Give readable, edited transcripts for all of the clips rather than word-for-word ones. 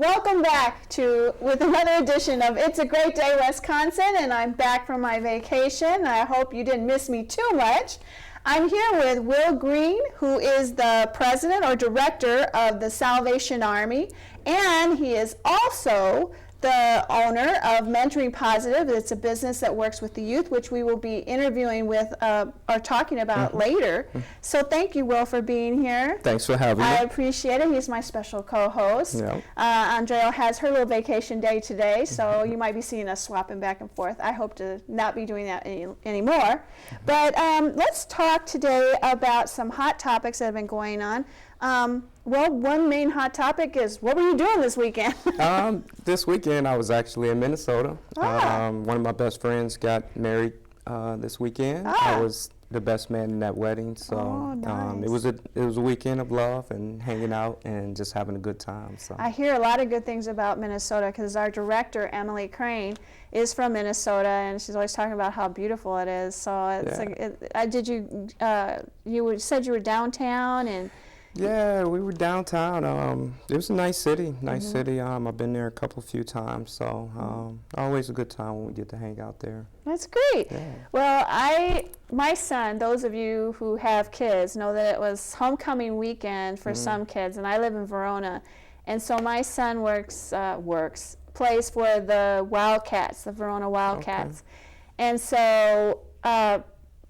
Welcome back with another edition of It's a Great Day, Wisconsin, and I'm back from my vacation. I hope you didn't miss me too much. I'm here with Will Green, who is the president or director of the Salvation Army, and he is also the owner of Mentoring Positive. It's a business that works with the youth, which we will be interviewing with or talking about later. So thank you, Will, for being here. Thanks for having me. I appreciate it. He's my special co-host. Yeah. Andrea has her little vacation day today, so you might be seeing us swapping back and forth. I hope to not be doing that anymore. But let's talk today about some hot topics that have been going on. Well, one main hot topic is, what were you doing this weekend? This weekend I was actually in Minnesota. One of my best friends got married this weekend. I was the best man in that wedding, so nice. It was a weekend of love and hanging out and just having a good time. So I hear a lot of good things about Minnesota because our director, Emily Crane, is from Minnesota, and she's always talking about how beautiful it is. So it's you said you were downtown and. Yeah, we were downtown. It was a nice city. City. I've been there a few times, so always a good time when we get to hang out there. That's great. Yeah. Well, my son, those of you who have kids know that it was homecoming weekend for some kids, and I live in Verona, and so my son plays for the Wildcats, the Verona Wildcats, and so.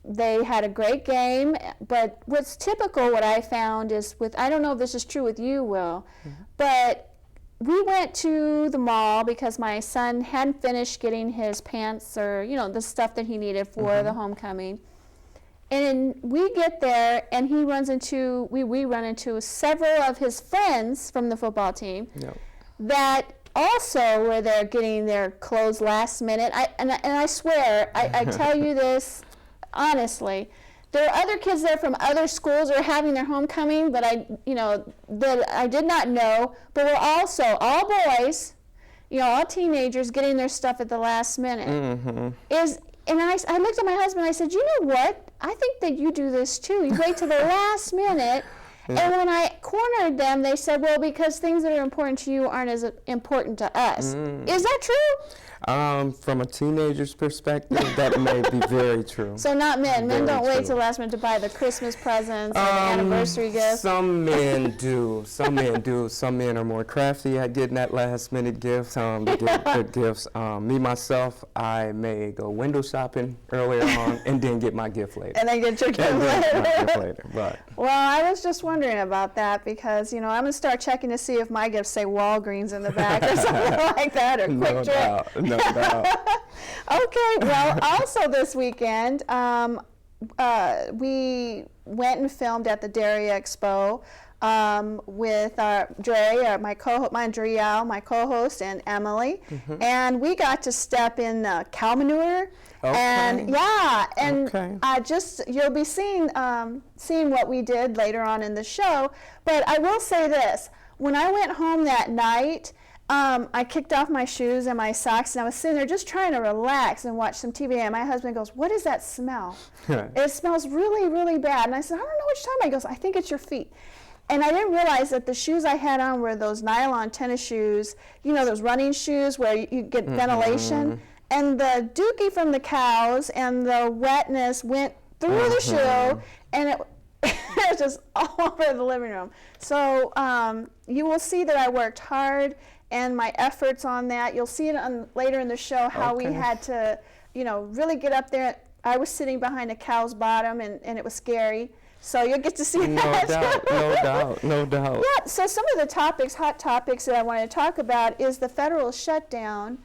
They had a great game, but what's typical, what I found is I don't know if this is true with you, Will, but we went to the mall because my son hadn't finished getting his pants or, the stuff that he needed for the homecoming. And we get there, and we run into several of his friends from the football team that also were there getting their clothes last minute. I swear, I tell you this, honestly, there are other kids there from other schools who are having their homecoming, but that I did not know. But we're also all boys, all teenagers getting their stuff at the last minute. And I looked at my husband and I said, you know what? I think that you do this too. You wait till the last minute. And when I cornered them, they said, well, because things that are important to you aren't as important to us. Is that true? From a teenager's perspective, that may be very true. So not men. Men don't wait till the last minute to buy the Christmas presents or the anniversary gifts. Some men do. Some men do. Some men are more crafty at getting that last minute gift, to get good gifts. Me, myself, I may go window shopping earlier on and then get my gift later. And then get your gift later. Right. Well, I was just wondering about that because, I'm going to start checking to see if my gifts say Walgreens in the back or something like that, or Quick Trip. No doubt. Okay, well, also this weekend, we went and filmed at the Dairy Expo with Dre, my co-host, and Emily, and we got to step in cow manure. And you'll be seeing what we did later on in the show. But I will say this: when I went home that night, I kicked off my shoes and my socks, and I was sitting there just trying to relax and watch some TV. And my husband goes, "What is that smell?" It smells really, really bad. And I said, "I don't know what you're talking about." He goes, "I think it's your feet." And I didn't realize that the shoes I had on were those nylon tennis shoes, those running shoes where you get ventilation. And the dookie from the cows and the wetness went through the shoe, and it was just all over the living room. So you will see that I worked hard and my efforts on that. You'll see it later in the show how we had to, really get up there. I was sitting behind a cow's bottom, and it was scary. So you'll get to see that. No doubt. Yeah, so some of the hot topics that I want to talk about is the federal shutdown.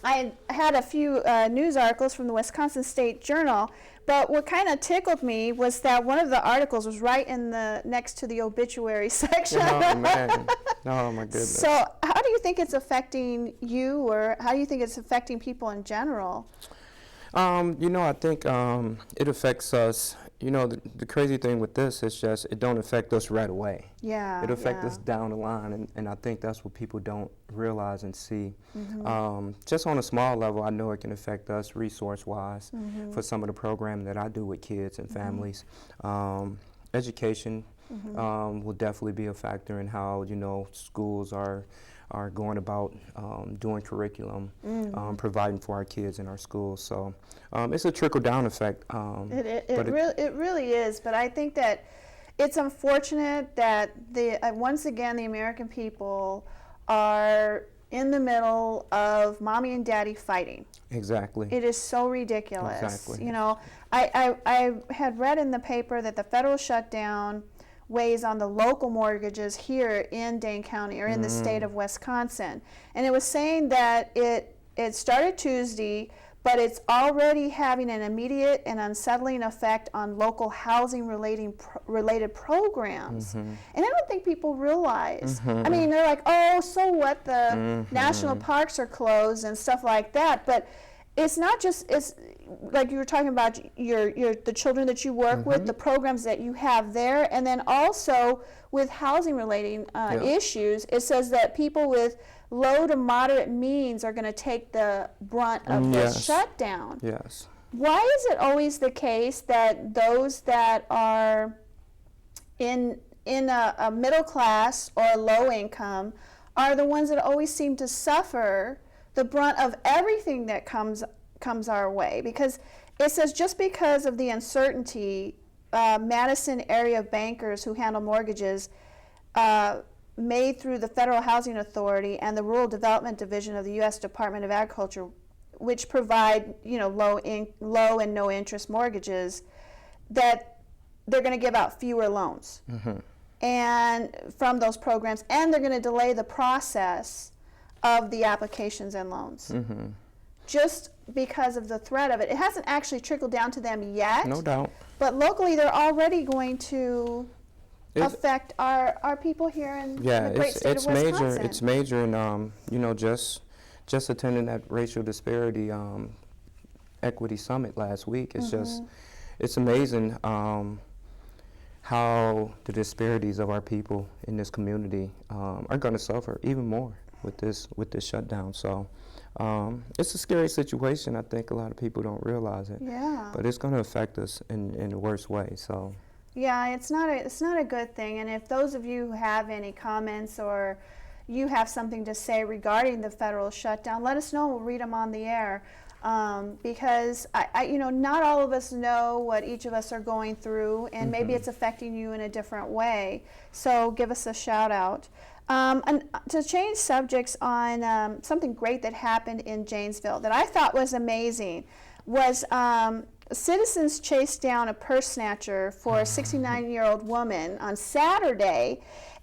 I had a few news articles from the Wisconsin State Journal, but what kind of tickled me was that one of the articles was right next to the obituary section. Oh, man. Oh, my goodness. So how do you think it's affecting you, or how do you think it's affecting people in general? I think it affects us. The crazy thing with this is just it don't affect us right away. Yeah. It affects us down the line, and I think that's what people don't realize and see. Just on a small level, I know it can affect us resource-wise for some of the programming that I do with kids and families. Education will definitely be a factor in how, you know, schools are going about doing curriculum, providing for our kids in our schools. So it's a trickle-down effect. It really is, but I think that it's unfortunate that once again the American people are in the middle of mommy and daddy fighting. Exactly. It is so ridiculous. Exactly. You know, I had read in the paper that the federal shutdown weighs on the local mortgages here in Dane County or in the state of Wisconsin. And it was saying that it started Tuesday, but it's already having an immediate and unsettling effect on local housing related programs. And I don't think people realize. I mean, they're like, oh, so what, the national parks are closed and stuff like that, but it's not just, it's like you were talking about the children that you work with, the programs that you have there, and then also with housing relating issues, it says that people with low to moderate means are going to take the brunt of the shutdown. Yes. Why is it always the case that those that are in a middle class or low income are the ones that always seem to suffer the brunt of everything that comes our way? Because it says just because of the uncertainty, Madison area bankers who handle mortgages made through the Federal Housing Authority and the Rural Development Division of the U.S. Department of Agriculture, which provide, you know, low and no interest mortgages, that they're going to give out fewer loans and from those programs, and they're going to delay the process of the applications and loans. Just because of the threat of it. It hasn't actually trickled down to them yet. No doubt. But locally, they're already going to affect our people here in the great state of Wisconsin. It's major, and you know, just attending that racial disparity equity summit last week. It's just, it's amazing how the disparities of our people in this community are going to suffer even more with this shutdown. So it's a scary situation. I think a lot of people don't realize it. Yeah. But it's going to affect us in the worst way. So. Yeah, it's not a good thing. And if those of you who have any comments or you have something to say regarding the federal shutdown, let us know. We'll read them on the air. Because you know, not all of us know what each of us are going through, and maybe it's affecting you in a different way. So give us a shout out. And to change subjects on something great that happened in Janesville that I thought was amazing was citizens chased down a purse snatcher for a 69-year-old woman on Saturday,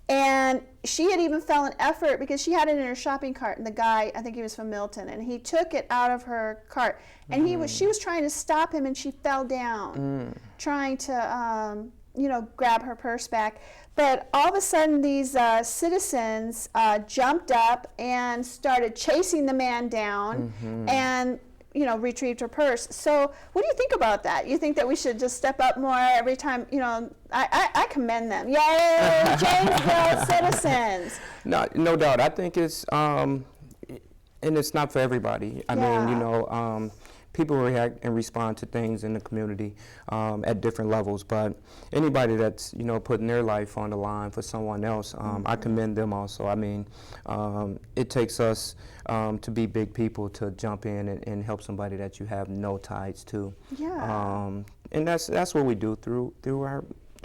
and she had even fell an effort because she had it in her shopping cart, and the guy, I think he was from Milton, and he took it out of her cart, and she was trying to stop him, and she fell down trying to you know, grab her purse back. But all of a sudden these citizens jumped up and started chasing the man down and, you know, retrieved her purse. So what do you think about that? You think that we should just step up more every time? You know, I commend them. Yay, Janesville citizens. No doubt. I think it's, and it's not for everybody. I mean, you know, people react and respond to things in the community at different levels, but anybody that's, you know, putting their life on the line for someone else, I commend them also. I mean, it takes us to be big people to jump in and help somebody that you have no ties to. Yeah. And that's what we do through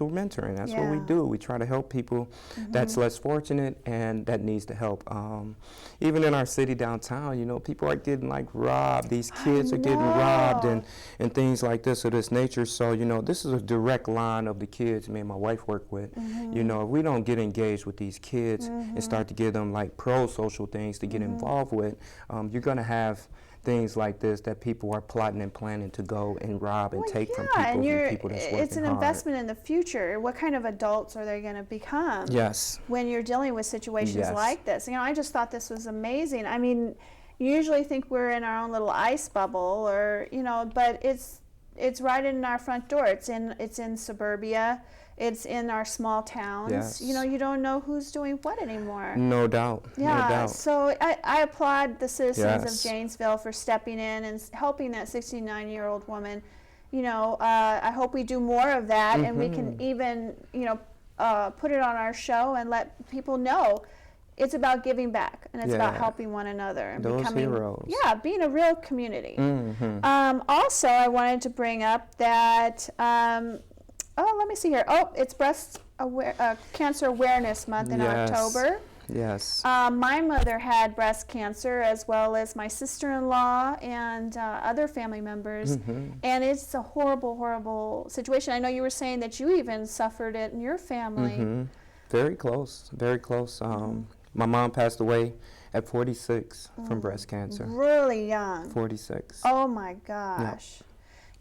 mentoring. That's what we do. We try to help people that's less fortunate and that needs the help. Even in our city downtown, you know, people are getting like robbed. These kids are getting robbed and things like this of this nature. So, you know, this is a direct line of the kids me and my wife work with. You know, if we don't get engaged with these kids and start to give them like pro-social things to get involved with, you're going to have things like this that people are plotting and planning to go and rob and take from people, and people that's working it's an hard. investment in the future. What kind of adults are they going to become? Yes. When you're dealing with situations like this. You know, I just thought this was amazing. I mean, you usually think we're in our own little ice bubble, or, you know, but it's right in our front door. It's in suburbia. It's in our small towns. Yes. You know, you don't know who's doing what anymore. No doubt. Yeah, no doubt. So I applaud the citizens Yes. of Janesville for stepping in and helping that 69-year-old woman. You know, I hope we do more of that, and we can even, you know, put it on our show and let people know it's about giving back, and it's about helping one another and those becoming heroes. Yeah, being a real community. Mm-hmm. Also, I wanted to bring up that let me see here. Oh, it's Cancer Awareness Month in October. Yes. My mother had breast cancer, as well as my sister-in-law and other family members. And it's a horrible, horrible situation. I know you were saying that you even suffered it in your family. Very close, very close. My mom passed away at 46 from breast cancer. Really young. 46. Oh my gosh.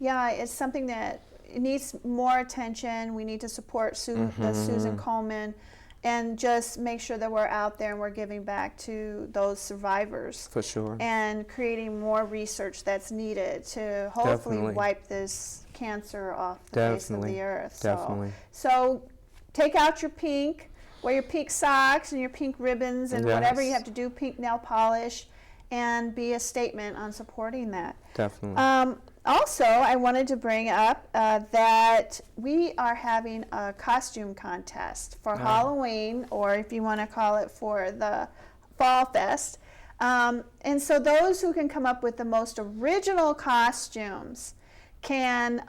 Yeah, it's something that needs more attention. We need to support Susan Coleman and just make sure that we're out there and we're giving back to those survivors. For sure. And creating more research that's needed to hopefully wipe this cancer off the face of the earth. So take out your pink. Wear your pink socks and your pink ribbons and whatever you have to do, pink nail polish, and be a statement on supporting that. Definitely. Also, I wanted to bring up that we are having a costume contest for Halloween, or if you want to call it for the Fall Fest. And so those who can come up with the most original costumes can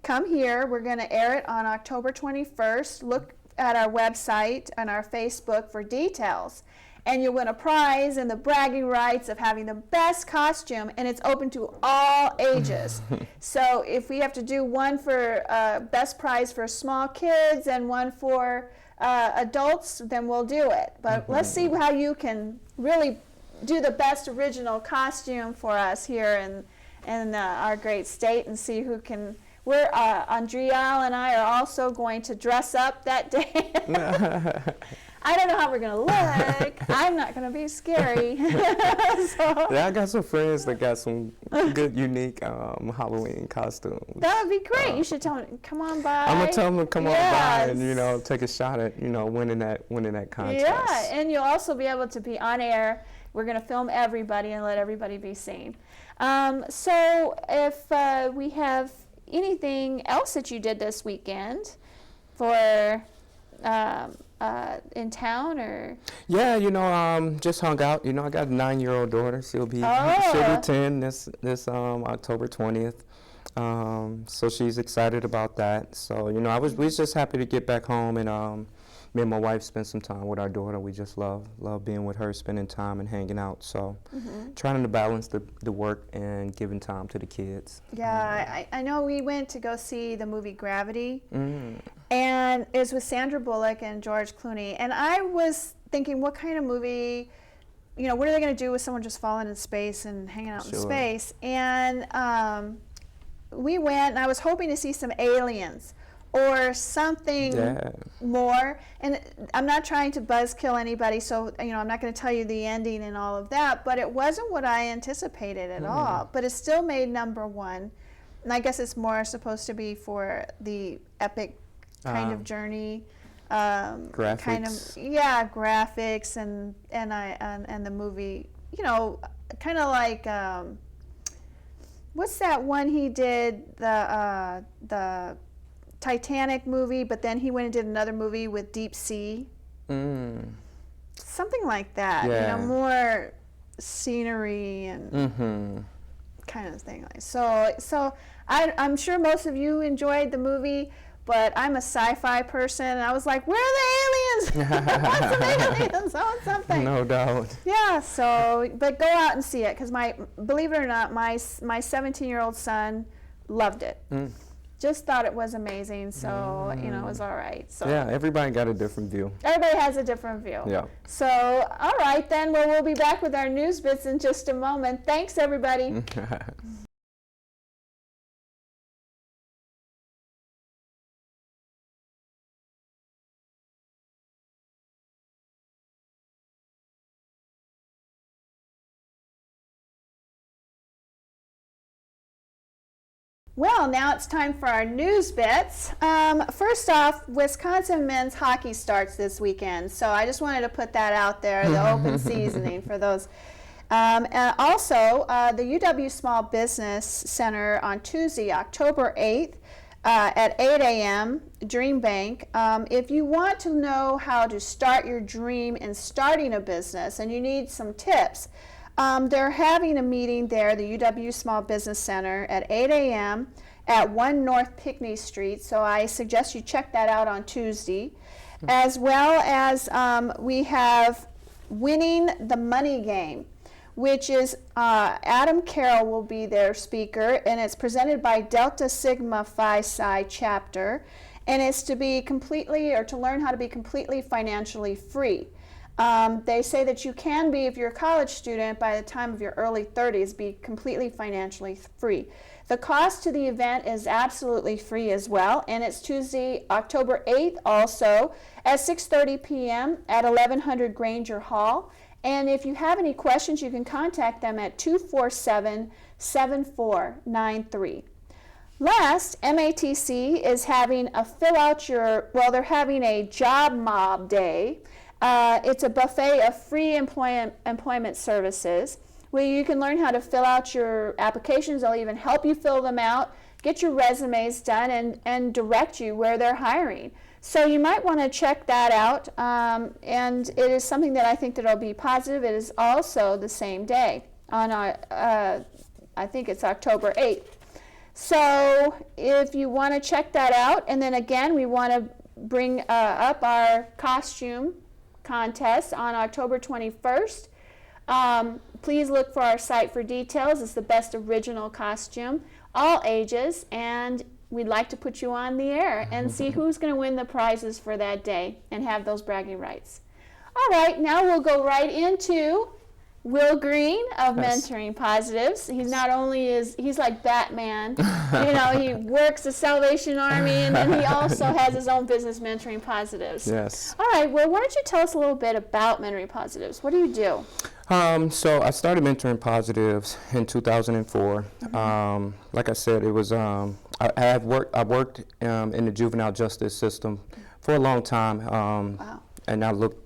come here. We're going to air it on October 21st. Look at our website and our Facebook for details, and you'll win a prize and the bragging rights of having the best costume, and it's open to all ages. So if we have to do one for best prize for small kids and one for adults, then we'll do it. But let's see how you can really do the best original costume for us here in our great state, and see who can. We're, Andrea and I are also going to dress up that day. I don't know how we're going to look. I'm not going to be scary. I got some friends that got some good, unique Halloween costumes. That would be great. You should tell them, come on by. I'm going to tell them to come on by and, take a shot at, winning that contest. Yeah, and you'll also be able to be on air. We're going to film everybody and let everybody be seen. So if we have anything else that you did this weekend for in town, or? Yeah, just hung out. I got a 9-year-old daughter. She'll be 10 this October 20th. So she's excited about that. So we was just happy to get back home, and me and my wife spent some time with our daughter. We just love being with her, spending time and hanging out. So trying to balance the work and giving time to the kids. Yeah, I know we went to go see the movie Gravity, and it was with Sandra Bullock and George Clooney. And I was thinking, what kind of movie, what are they going to do with someone just falling in space and hanging out in space? And we went, and I was hoping to see some aliens or something more. And I'm not trying to buzzkill anybody, so I'm not going to tell you the ending and all of that, but it wasn't what I anticipated at all. But it still made #1, and I guess it's more supposed to be for the epic kind of journey, graphics. kind of graphics and the movie, kind of like what's that one he did, the Titanic movie, but then he went and did another movie with Deep Sea. Something like that. More scenery and kind of thing. So I'm sure most of you enjoyed the movie, but I'm a sci-fi person, and I was like, where are the aliens? I want some aliens. I want something. No doubt. Yeah, but go out and see it, because believe it or not, my 17-year-old son loved it. Just thought it was amazing, so it was all right. So yeah, everybody got a different view. Everybody has a different view. Yeah. So all right then, well, we'll be back with our news bits in just a moment. Thanks, everybody. Well, now it's time for our news bits. First off, Wisconsin men's hockey starts this weekend, so I just wanted to put that out there, the open seasoning for those. And also, the UW Small Business Center on Tuesday, October 8th, at 8 a.m., Dream Bank. If you want to know how to start your dream in starting a business and you need some tips, they're having a meeting there, the UW Small Business Center, at 8 a.m. at 1 North Pinckney Street. So I suggest you check that out on Tuesday. As well as we have Winning the Money Game, which is Adam Carroll will be their speaker, and it's presented by Delta Sigma Phi Psi chapter, and it's to be completely, or to learn how to be completely financially free. They say that you can be, if you're a college student, by the time of your early 30s, be completely financially free. The cost to the event is absolutely free as well, and it's Tuesday, October 8th also at 6:30 p.m. at 1100 Granger Hall. And if you have any questions, you can contact them at 247-7493. Last, MATC is having a they're having a job mob day. It's a buffet of free employment services where you can learn how to fill out your applications. They'll even help you fill them out, get your resumes done, and direct you where they're hiring. So you might want to check that out, and it is something that I think that will be positive. It is also the same day on I think it's October 8th. So if you want to check that out, and then again, we want to bring up our costume contest on October 21st. Please look for our site for details. It's the best original costume, all ages, and we'd like to put you on the air and see who's going to win the prizes for that day and have those bragging rights. All right, now we'll go right into Will Green of Mentoring Positives. He's not only he's like Batman, he works the Salvation Army, and then he also has his own business, Mentoring Positives. Yes. All right, well, why don't you tell us a little bit about Mentoring Positives? What do you do? So I started Mentoring Positives in 2004. Like I said, it was I worked in the juvenile justice system for a long time, Wow. and I looked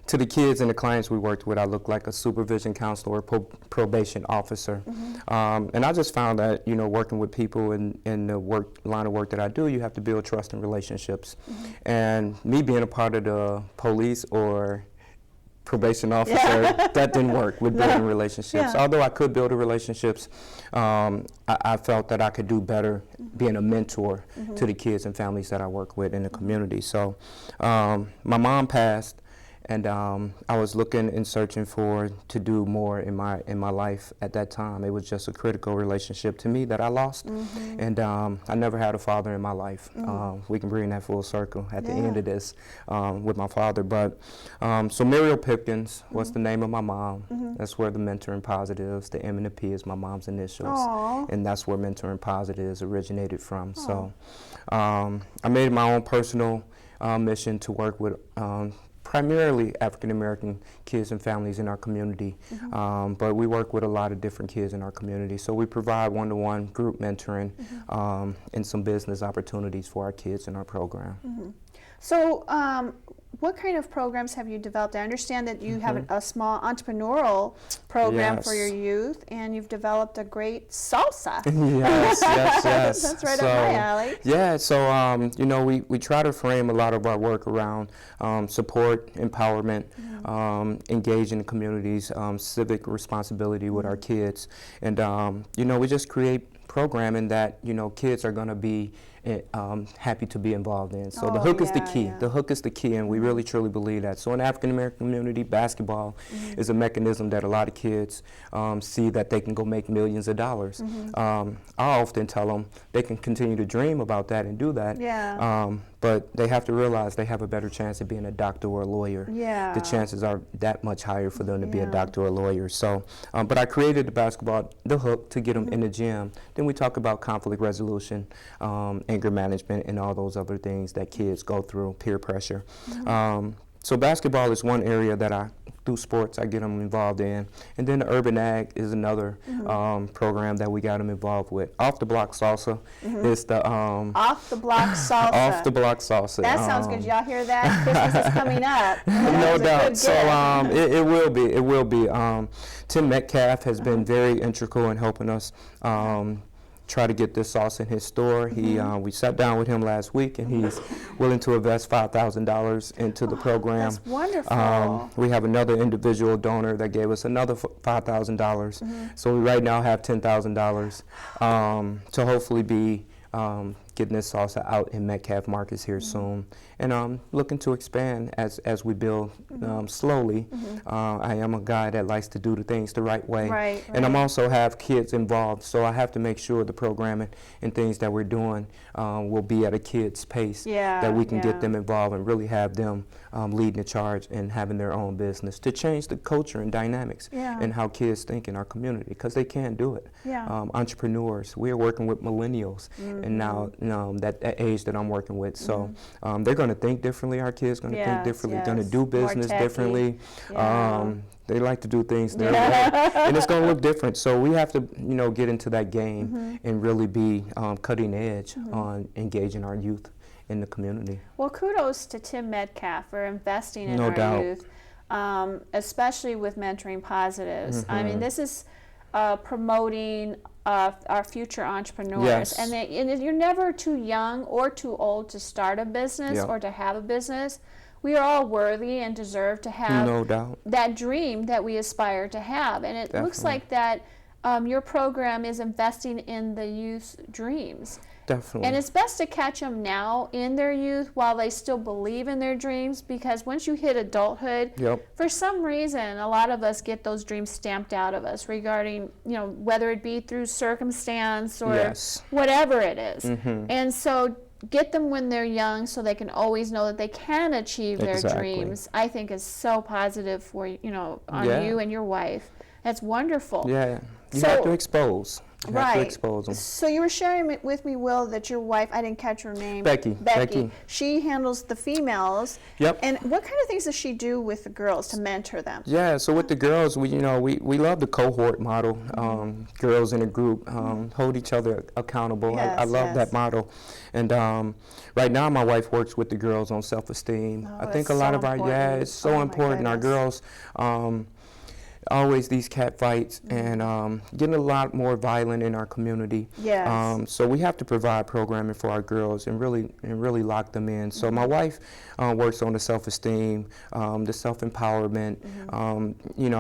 to the kids and the clients we worked with. I looked like a supervision counselor or probation officer, and I just found that working with people in the line of work that I do, you have to build trust and relationships, and me being a part of the police or probation officer, that didn't work with building relationships. Although I could build relationships, I felt that I could do better being a mentor to the kids and families that I work with in the community. So my mom passed, and I was looking and searching to do more in my life at that time. It was just a critical relationship to me that I lost, and I never had a father in my life. We can bring that full circle at the end of this with my father. But so Muriel Pipkins was the name of my mom. That's where the Mentoring Positives, the M and the P is my mom's initials, and that's where Mentoring Positives originated from. So I made my own personal mission to work with primarily African-American kids and families in our community, but we work with a lot of different kids in our community. So we provide one-to-one group mentoring and some business opportunities for our kids in our program. So what kind of programs have you developed? I understand that you have a small entrepreneurial program for your youth, and you've developed a great salsa. Yes. That's right up my alley. Yeah, so we try to frame a lot of our work around support, empowerment, engaging the communities, civic responsibility with our kids, and we just create programming that kids are going to be happy to be involved in. So the hook is the key. The hook is the key, and we really truly believe that. So in the African American community, basketball is a mechanism that a lot of kids see that they can go make millions of dollars. I often tell them they can continue to dream about that and do that. But they have to realize they have a better chance of being a doctor or a lawyer. The chances are that much higher for them to be a doctor or a lawyer. So, but I created the hook to get them in the gym. Then we talk about conflict resolution, anger management, and all those other things that kids go through, peer pressure. So basketball is one area that I, through sports, I get them involved in. And then the Urban Ag is another program that we got them involved with. Off the Block Salsa is the... Off the Block Salsa. Off the Block Salsa. That sounds good. Y'all hear that? Christmas is coming up. No doubt. So it will be. It will be. Tim Metcalf has been very integral in helping us try to get this sauce in his store. We sat down with him last week, and he's willing to invest $5,000 into the program. That's wonderful. We have another individual donor that gave us another $5,000. So we right now have $10,000 to hopefully be getting this salsa out in Metcalf markets here soon, and looking to expand as we build slowly. I am a guy that likes to do the things the right way, and I'm also have kids involved, so I have to make sure the programming and things that we're doing will be at a kid's pace, that we can get them involved and really have them leading the charge and having their own business to change the culture and dynamics and how kids think in our community, because they can do it. Entrepreneurs, we're working with millennials, and now that age that I'm working with, so they're going to think differently. Our kids going to think differently, going to do business differently. They like to do things their way, and it's going to look different. So we have to, get into that game and really be cutting edge on engaging our youth in the community. Well, kudos to Tim Metcalf for investing in No our doubt. youth, especially with Mentoring Positives. I mean, this is promoting our future entrepreneurs, and you're never too young or too old to start a business or to have a business. We are all worthy and deserve to have that dream that we aspire to have, and it looks like that your program is investing in the youth's dreams. Definitely. And it's best to catch them now in their youth while they still believe in their dreams, because once you hit adulthood, for some reason, a lot of us get those dreams stamped out of us regarding, whether it be through circumstance or whatever it is. And so get them when they're young so they can always know that they can achieve their dreams, I think is so positive for, on you and your wife. That's wonderful. You have to expose. You have to expose them. So you were sharing with me, Will, that your wife, I didn't catch her name. Becky. She handles the females. And what kind of things does she do with the girls to mentor them? So with the girls, we love the cohort model. Girls in a group hold each other accountable. I love that model. And right now, my wife works with the girls on self-esteem. I think a lot of our it's so important. Our girls. Always these cat fights and getting a lot more violent in our community. So we have to provide programming for our girls and really lock them in. So my wife works on the self-esteem, the self-empowerment,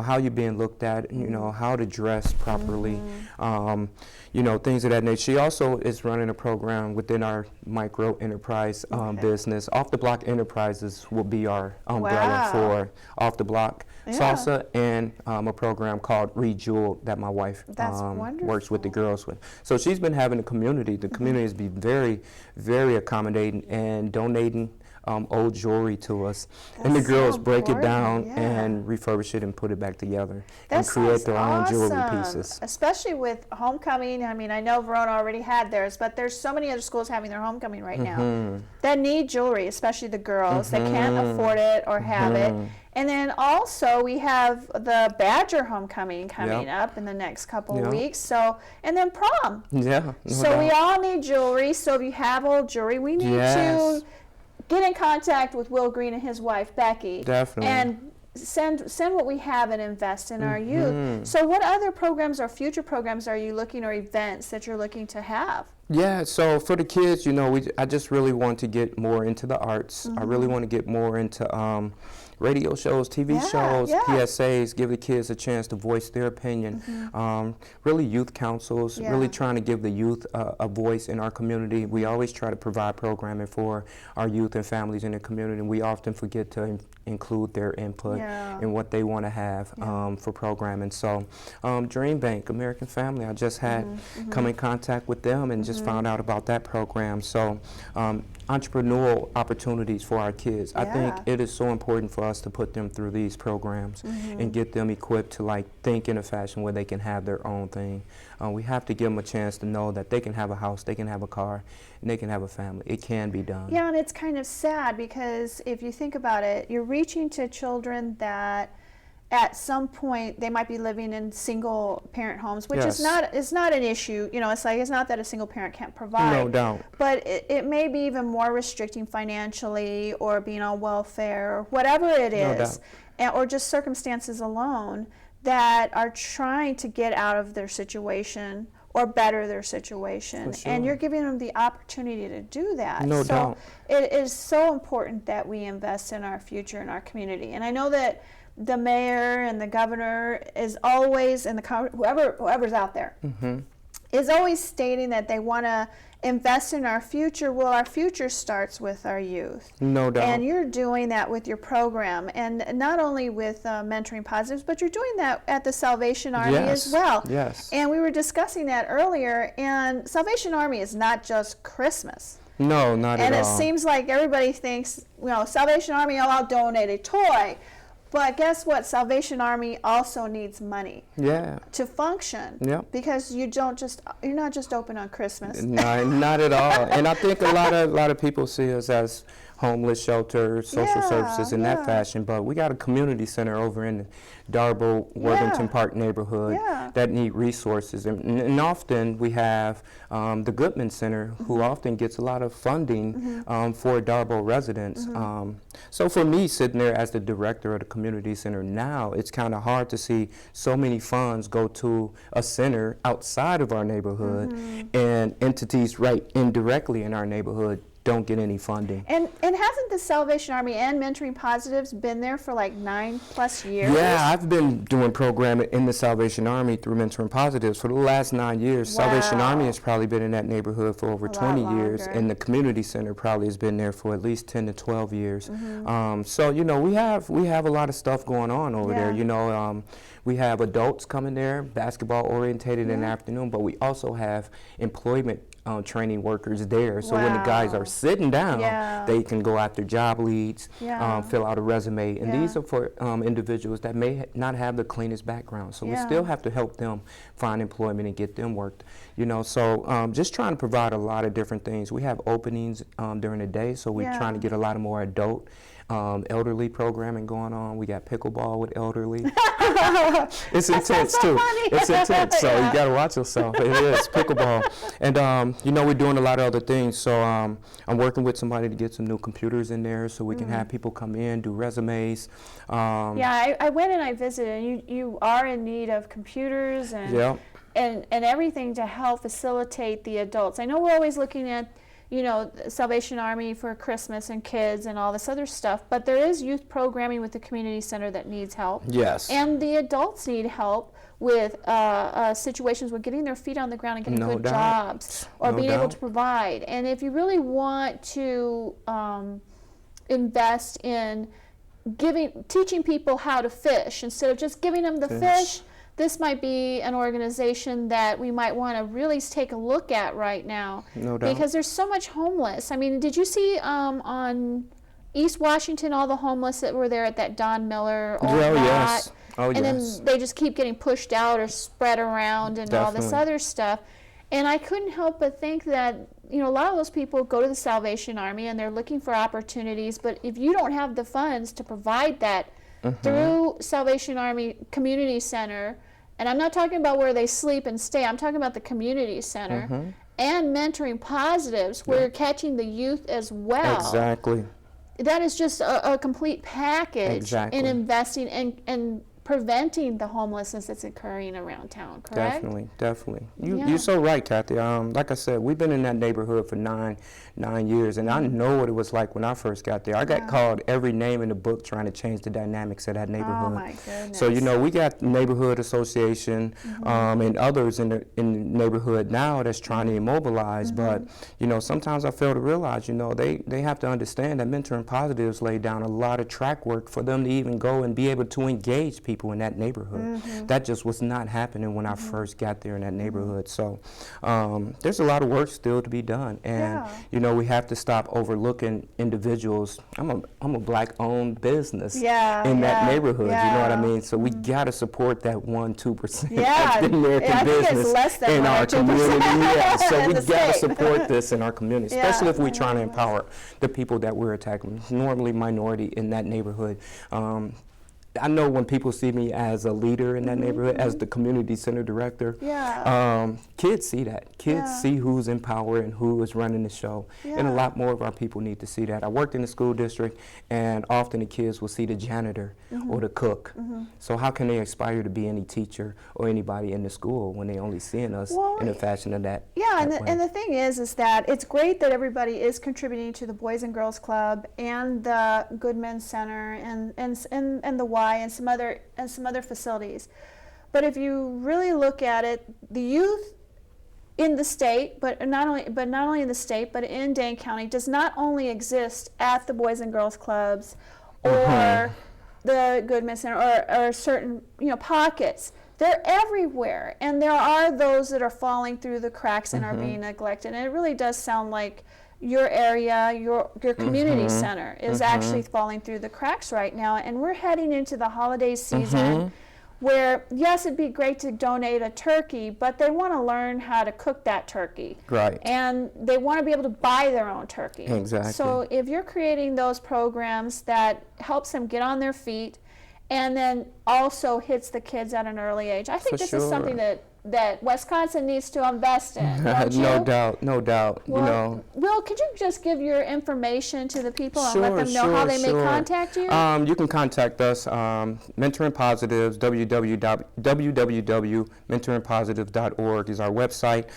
how you're being looked at, how to dress properly, things of that nature. She also is running a program within our micro enterprise business. Off the Block Enterprises will be our umbrella for Off the Block salsa, and a program called Rejewel that my wife works with the girls with. So she's been having the community has been very, very accommodating and donating old jewelry to us. And the girls break it down and refurbish it and put it back together and create their own jewelry pieces. Especially with homecoming. I mean, I know Verona already had theirs, but there's so many other schools having their homecoming right now that need jewelry, especially the girls. They can't afford it or have it. And then also we have the Badger homecoming coming up in the next couple of weeks. So, and then prom. So we all need jewelry. So if you have old jewelry, we need to get in contact with Will Green and his wife Becky. And send what we have and invest in our youth. So what other programs or future programs are you looking, or events that you're looking to have? So for the kids, I just really want to get more into the arts. I really want to get more into radio shows, TV shows, PSAs, give the kids a chance to voice their opinion. Really youth councils, really trying to give the youth a voice in our community. We always try to provide programming for our youth and families in the community, and we often forget to include their input in what they want to have for programming. So Dream Bank, American Family, I just had come in contact with them and just found out about that program. So entrepreneurial opportunities for our kids. I think it is so important for us to put them through these programs and get them equipped to think in a fashion where they can have their own thing. We have to give them a chance to know that they can have a house, they can have a car, and they can have a family. It can be done. And it's kind of sad because if you think about it, you're reaching to children that at some point they might be living in single parent homes, which is not an issue. It's not that a single parent can't provide. No doubt. But it may be even more restricting financially, or being on welfare, or whatever it is, or just circumstances alone that are trying to get out of their situation, or better their situation. For sure. And you're giving them the opportunity to do that. No so doubt. it is so important that we invest in our future in our community. And I know that the mayor and the governor is always, and whoever's out there, is always stating that they want to invest in our future. Well, our future starts with our youth. No doubt. And you're doing that with your program, and not only with Mentoring Positives, but you're doing that at the Salvation Army as well. Yes. And we were discussing that earlier, and Salvation Army is not just Christmas. No, not at all. And it seems like everybody thinks, Salvation Army, I'll donate a toy. But guess what? Salvation Army also needs money to function. Yep. Because you're not just open on Christmas. No, not at all. And I think a lot of people see us as homeless shelters, social services in that fashion, but we got a community center over in the Darbo, Worthington Park neighborhood that need resources. And often we have the Goodman Center, who often gets a lot of funding for Darbo residents. So for me, sitting there as the director of the community center now, it's kind of hard to see so many funds go to a center outside of our neighborhood and entities right indirectly in our neighborhood don't get any funding. And hasn't the Salvation Army and Mentoring Positives been there for like 9+ years? Yeah, I've been doing programming in the Salvation Army through Mentoring Positives for the last 9 years. Wow. Salvation Army has probably been in that neighborhood for over 20 years, and the community center probably has been there for at least 10 to 12 years. So we have a lot of stuff going on over there. We have adults coming there, basketball orientated in the afternoon, but we also have employment training workers there. So when the guys are sitting down, they can go after job leads, fill out a resume. And these are for individuals that may not have the cleanest background. So we still have to help them find employment and get them worked. So just trying to provide a lot of different things. We have openings during the day, so we're trying to get a lot of more adult elderly programming going on. We got pickleball with elderly. It's intense too. It's intense, so you gotta watch yourself. It is pickleball, and we're doing a lot of other things. So I'm working with somebody to get some new computers in there, so we can have people come in, do resumes. I went and I visited. And you are in need of computers and everything to help facilitate the adults. I know we're always looking at Salvation Army for Christmas and kids and all this other stuff, but there is youth programming with the community center that needs help. Yes. And the adults need help with situations with getting their feet on the ground and getting good jobs or being able to provide. And if you really want to invest in teaching people how to fish instead of just giving them the fish, this might be an organization that we might want to really take a look at right now. No doubt. Because there's so much homeless. I mean, did you see on East Washington all the homeless that were there at that Don Miller old lot? Yes. Oh, and then they just keep getting pushed out or spread around and all this other stuff. And I couldn't help but think that, a lot of those people go to the Salvation Army and they're looking for opportunities, but if you don't have the funds to provide that through Salvation Army Community Center, and I'm not talking about where they sleep and stay, I'm talking about the community center, and Mentoring Positives, where you're catching the youth as well. Exactly. That is just a complete package in investing and preventing the homelessness that's occurring around town, correct? Definitely. You're so right, Kathy. Like I said, we've been in that neighborhood for nine years, and I know what it was like when I first got there. I got called every name in the book trying to change the dynamics of that neighborhood. Oh, my goodness. So, we got neighborhood association and others in the neighborhood now that's trying to immobilize, but, sometimes I fail to realize, they have to understand that Mentoring Positives laid down a lot of track work for them to even go and be able to engage people in that neighborhood. That just was not happening when I first got there in that neighborhood. So there's a lot of work still to be done, and we have to stop overlooking individuals. I'm a black-owned business in that neighborhood. You know what I mean? So we got to support that 1-2% of the American business in our community. So we got to support this in our community, especially if we're trying to empower the people that we're attacking, normally minority in that neighborhood. I know when people see me as a leader in that neighborhood, as the community center director, kids see that. Kids see who's in power and who is running the show. And a lot more of our people need to see that. I worked in the school district, and often the kids will see the janitor or the cook. So how can they aspire to be any teacher or anybody in the school when they only seeing us in a fashion of that? Yeah, and the thing is that it's great that everybody is contributing to the Boys and Girls Club and the Goodman Center and the Y and some other facilities. But if you really look at it, the youth in the state, but not only in the state, but in Dane County, does not only exist at the Boys and Girls Clubs or the Goodman Center or certain pockets. They're everywhere, and there are those that are falling through the cracks and are being neglected. And it really does sound like your area, your community center is actually falling through the cracks right now. And we're heading into the holiday season where, yes, it'd be great to donate a turkey, but they want to learn how to cook that turkey. Right. And they want to be able to buy their own turkey. Exactly. So if you're creating those programs that helps them get on their feet and then also hits the kids at an early age, I think this is something that Wisconsin needs to invest in. Don't you? No doubt. Well, Will, could you just give your information to the people and let them know how they may contact you? You can contact us, Mentoring Positives, www.mentoringpositives.org is our website.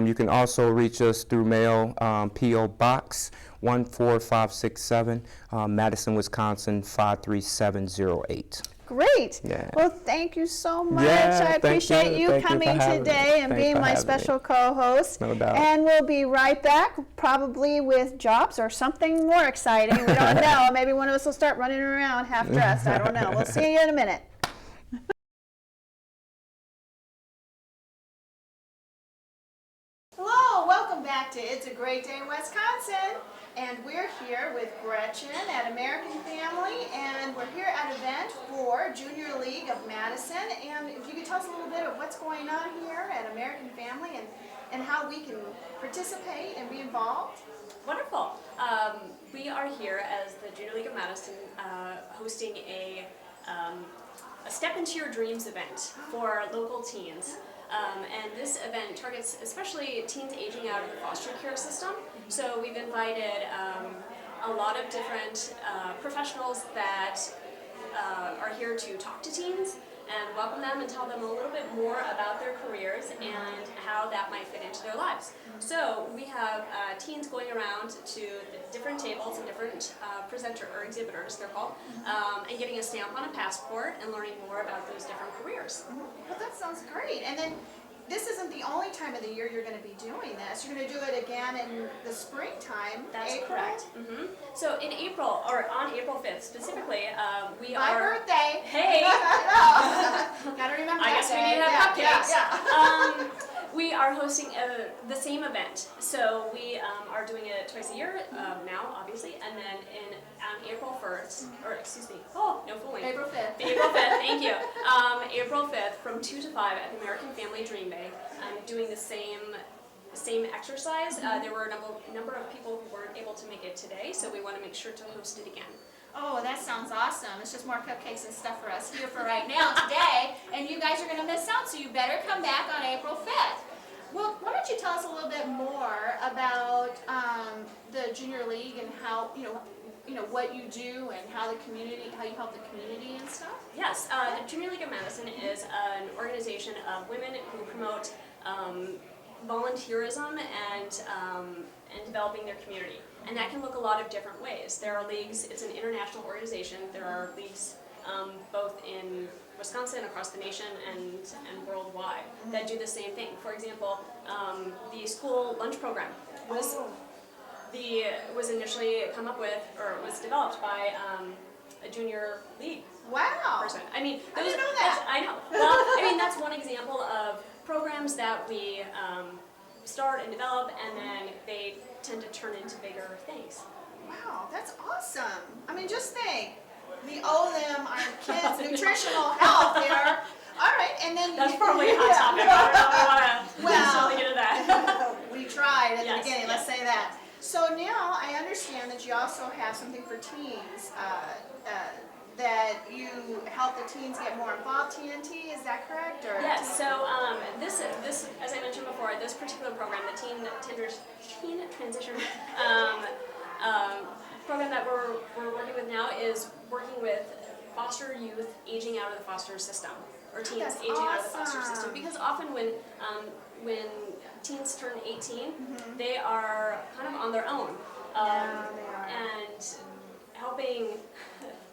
You can also reach us through mail, P.O. Box 14567, Madison, Wisconsin 53708. Great. Yeah. Well, thank you so much. Yeah, I appreciate you coming today and being my special co-host. No doubt. And we'll be right back, probably with jobs or something more exciting. We don't know. Maybe one of us will start running around half dressed. I don't know. We'll see you in a minute. Hello, welcome back to It's a Great Day in Wisconsin. And we're here with Gretchen at American Family, and we're here at an event for Junior League of Madison. And if you could tell us a little bit of what's going on here at American Family and how we can participate and be involved. Wonderful. We are here as the Junior League of Madison hosting a Step Into Your Dreams event for local teens. And this event targets especially teens aging out of the foster care system. So we've invited a lot of different professionals that are here to talk to teens and welcome them and tell them a little bit more about their careers and how that might fit into their lives. So we have teens going around to the different tables and different exhibitors, they're called, and getting a stamp on a passport and learning more about those different careers. Well, that sounds great. And then this isn't the only time of the year you're going to be doing this. You're going to do it again in the springtime. That's April. correct. So in April, or on April 5th specifically, we My are... birthday. Hey! Gotta remember I guess we need to have cupcakes. We are hosting the same event. So we are doing it twice a year now, obviously, and then on April 1st, or excuse me, no fooling. April 5th. April 5th, thank you. April 5th from 2 to 5 at the American Family Dream Bay. Doing the same exercise. There were a number of people who weren't able to make it today, so we want to make sure to host it again. Oh, that sounds awesome. It's just more cupcakes and stuff for us here for right now today, and you guys are going to miss out, so you better come back on April 5th. Well, why don't you tell us a little bit more about the Junior League and how, what you do and how you help the community and stuff? Yes, the Junior League of Madison is an organization of women who promote volunteerism and developing their community. And that can look a lot of different ways. There are leagues, it's an international organization, there are leagues both in Wisconsin, across the nation, and worldwide that do the same thing. For example, the school lunch program was initially come up with, or was developed by a junior league person. I mean, I didn't know that. I know. Well, I mean, that's one example of programs that we start and develop, and then they tend to turn into bigger things. Wow, that's awesome. I mean, just think, we owe them our kids' nutritional health here. All right, and then... That's probably a hot topic. I don't know if we want to necessarily get into that. We tried at the beginning, yes. let's say that. So now I understand that you also have something for teens that you help the teens get more involved. TNT, is that correct? Or Yes. So this, as I mentioned before, this particular program, the Teen Transition program that we're working with now is working with foster youth aging out of the foster system, or teens That's aging out of the foster awesome. system. Because often when teens turn 18, they are kind of on their own. Yeah, they are. And helping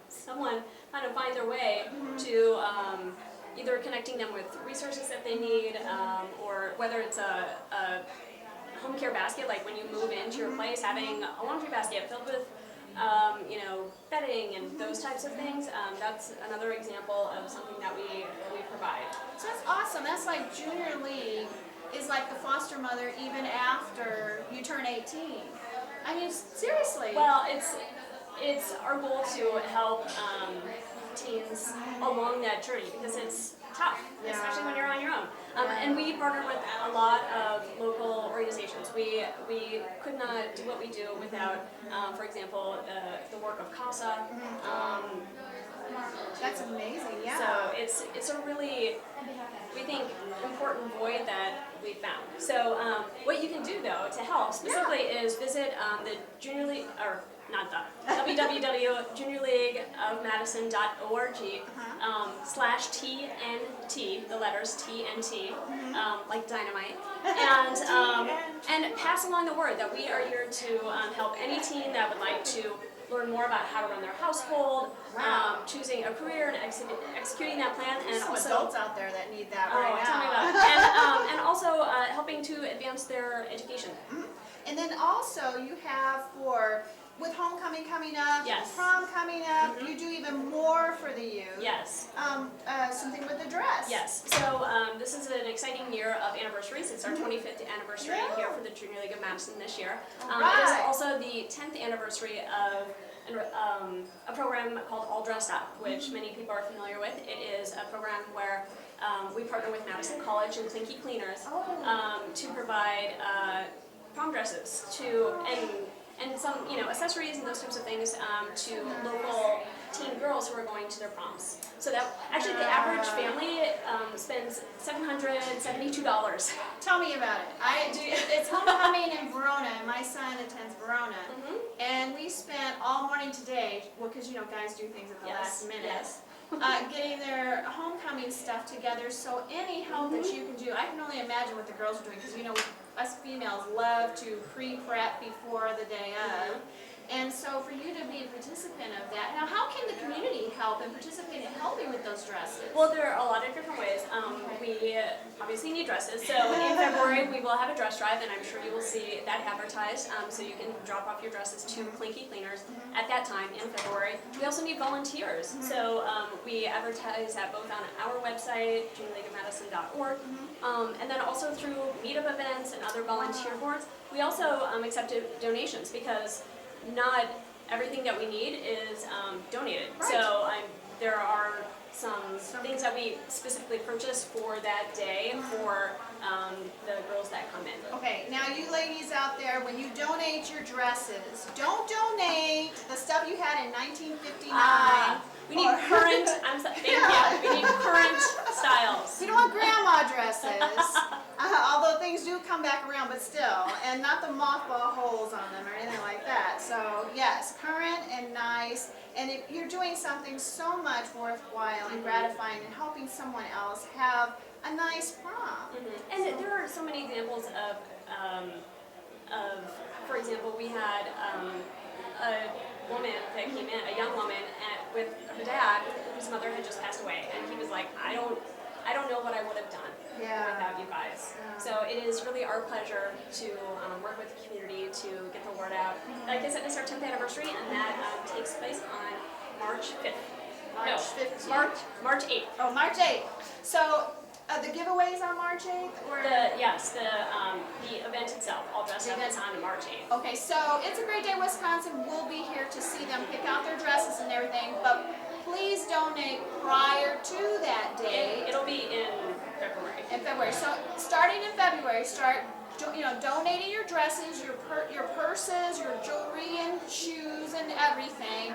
someone kind of find their way to either connecting them with resources that they need, or whether it's a home care basket, like when you move into your place, having a laundry basket filled with bedding and those types of things. That's another example of something that we provide. So that's awesome. That's like Junior League is like the foster mother even after you turn 18. I mean, seriously. Well, it's our goal to help teens along that journey, because it's tough, especially when you're on your own. And we partner with a lot of local organizations. We could not do what we do without, for example, the work of CASA. That's amazing, yeah. So it's a really, we think, important void that we found. So what you can do though to help specifically is visit the Junior League, or not the www.juniorleagueofmadison.org /TNT, the letters TNT, like dynamite, and pass along the word that we are here to help any teen that would like to learn more about how to run their household, choosing a career and executing that plan, and some also adults out there that need that right now. tell me about it. And also helping to advance their education. And then also you have with homecoming coming up, Yes. prom coming up, you do even more for the youth. Yes. Something with the dress. Yes. So this is an exciting year of anniversaries. It's our 25th anniversary here for the Junior League of Madison this year. It is also the 10th anniversary of a program called All Dressed Up, which many people are familiar with. It is a program where we partner with Madison College and Clinky Cleaners to provide prom dresses and some accessories and those types of things to local teen girls who are going to their proms. So that actually the average family spends $772. Tell me about it. It's homecoming in Verona, and my son attends Verona. And we spent all morning today, because guys do things at the last minute, getting their homecoming stuff together. So any help that you can do, I can only imagine what the girls are doing, because us females love to pre-prep before the day of. And so for you to be a participant of that, now how can the community help and participate in helping with those dresses? Well, there are a lot of different ways. We obviously need dresses, so in February we will have a dress drive, and I'm sure you will see that advertised, so you can drop off your dresses to Clinky Cleaners at that time in February. We also need volunteers, so we advertise that both on our website, juniorleagueofmadison.org, and then also through meetup events and other volunteer boards. We also accepted donations, because not everything that we need is donated. Right. So there are some things that we specifically purchase for that day for the girls that come in. Okay, now you ladies out there, when you donate your dresses, don't donate the stuff you had in 1959. We need current, thank you, we need current styles. We don't want grandma dresses, although things do come back around, but still, and not the mothball holes on them or anything like that. So yes, current and nice, and if you're doing something so much worthwhile and gratifying and helping someone else have a nice prom. And there are so many examples of for example, we had a woman that came in, a young woman, with her dad, whose mother had just passed away, and he was like, I don't know what I would have done without you guys. So it is really our pleasure to work with the community to get the word out. Like I said, it's our 10th anniversary, and that takes place on March 5th. March 15th? March 8th. Oh, March 8th. So the giveaways on March 8th? Or? The event itself, All Dressed Up, is on March 8th. Okay, so It's a Great Day Wisconsin. We'll be here to see them pick out their dresses and everything, but please donate prior to that day. It'll be in February. In February. So starting in February, start donating your dresses, your purses, your jewelry and shoes and everything.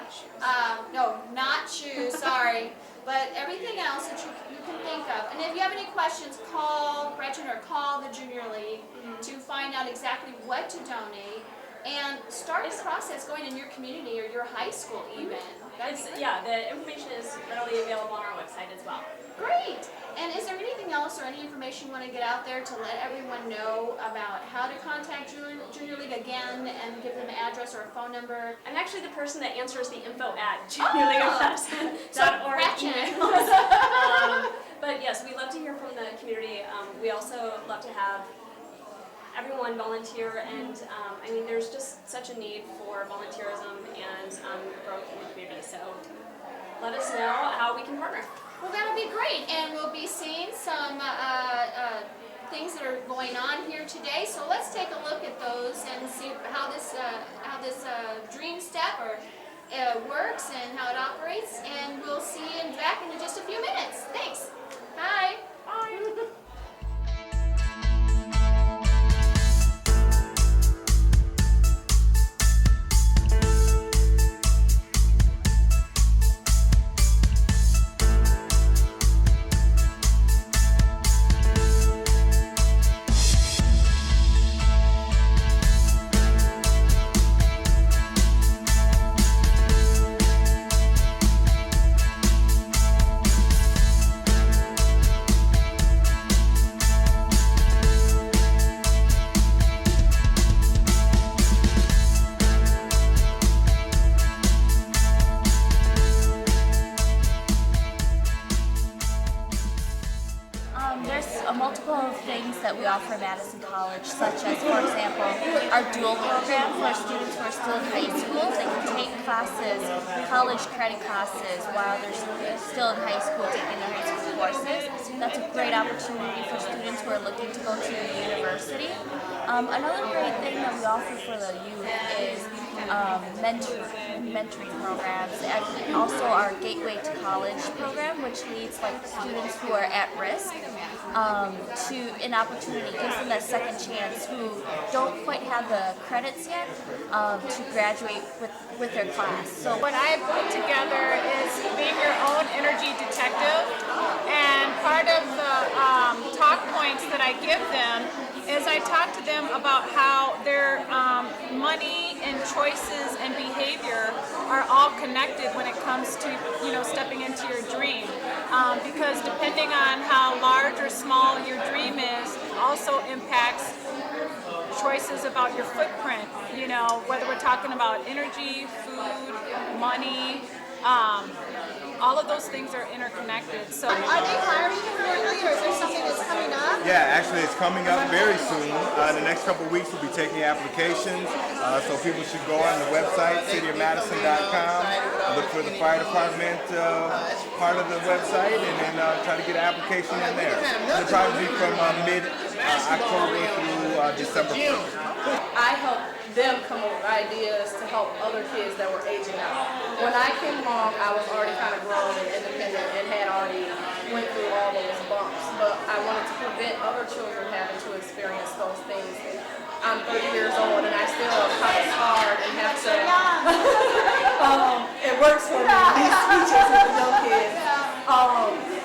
No, not shoes, sorry. But everything else that you can think of. And if you have any questions, call Gretchen or call the Junior League to find out exactly what to donate and start the process going in your community or your high school even. Yeah, the information is readily available on our website as well. Great. And is there anything else or any information you want to get out there to let everyone know about how to contact Junior League again and give them an address or a phone number? I'm actually the person that answers the info at juniorleagueofmadison.org. But yes, we love to hear from the community. We also love to have everyone volunteer, and I mean, there's just such a need for volunteerism and growth in the community. So let us know how we can partner. Well, that'll be great, and we'll be seeing some things that are going on here today. So let's take a look at those and see how this dream step works and how it operates. And we'll see you back in just a few minutes. Thanks. Bye. Bye. Multiple things that we offer at Madison College, such as, for example, our dual program for students who are still in high school. They can take classes, college credit classes, while they're still in high school taking their high school courses. That's a great opportunity for students who are looking to go to university. Another great thing that we offer for the youth is mentoring programs, and also our Gateway to College program, which leads students who are at risk to an opportunity, gives them that second chance who don't quite have the credits yet to graduate with their class. So what I put together is being your own energy detective, and part of the talk points that I give them is I talk to them about how their money and choices and behavior are all connected when it comes to stepping into your dream, because depending on how large or small your dream is also impacts choices about your footprint, whether we're talking about energy, food, money, all of those things are interconnected. So Are they hiring currently, or is there something that's coming up? Yeah, actually it's coming up very soon. The next couple of weeks we'll be taking applications, so people should go on the website, cityofmadison.com, look for the fire department part of the website, and then try to get an application in there. It'll probably be from mid-October through December 1st. I help them come up with ideas to help other kids that were aging out. When I came along, I was already kind of grown and independent and had already went through all those bumps, but I wanted to prevent other children having to experience those things. I'm 30 years old and I still fight hard and have to, it works for me, these speeches with the young kids.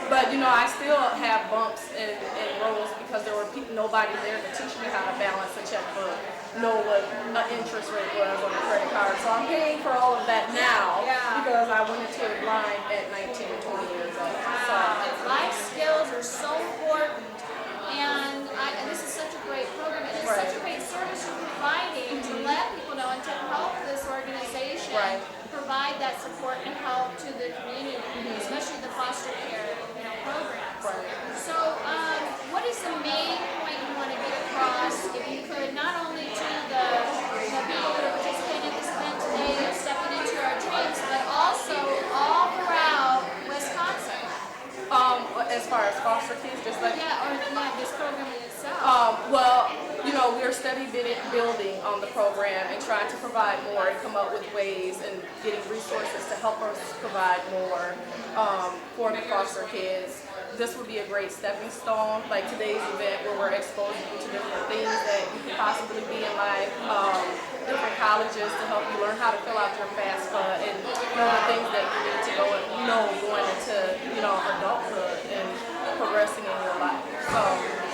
But I still have bumps and roles because there were nobody there to teach me how to balance a checkbook, know what an interest rate was on a credit card. So I'm paying for all of that now because I went into it blind at 19 or 20 years old. So Life skills are so important, and this is such a great program, and it's such a great service you're providing to let people know and to help this organization provide that support and help to the community, especially the foster care programs. So what is the main point you want to get across, if you could, not only to the people that are participating in this event today that are stepping into our dreams, but also all throughout Wisconsin? as far as foster kids, just like this program in itself. We're steady building on the program and trying to provide more and come up with ways and getting resources to help us provide more for the foster kids. this would be a great stepping stone, like today's event where we're exposing you to different things that you could possibly be in life, different colleges to help you learn how to fill out your FAFSA and know the things that you need to going into, adulthood and progressing in your life. So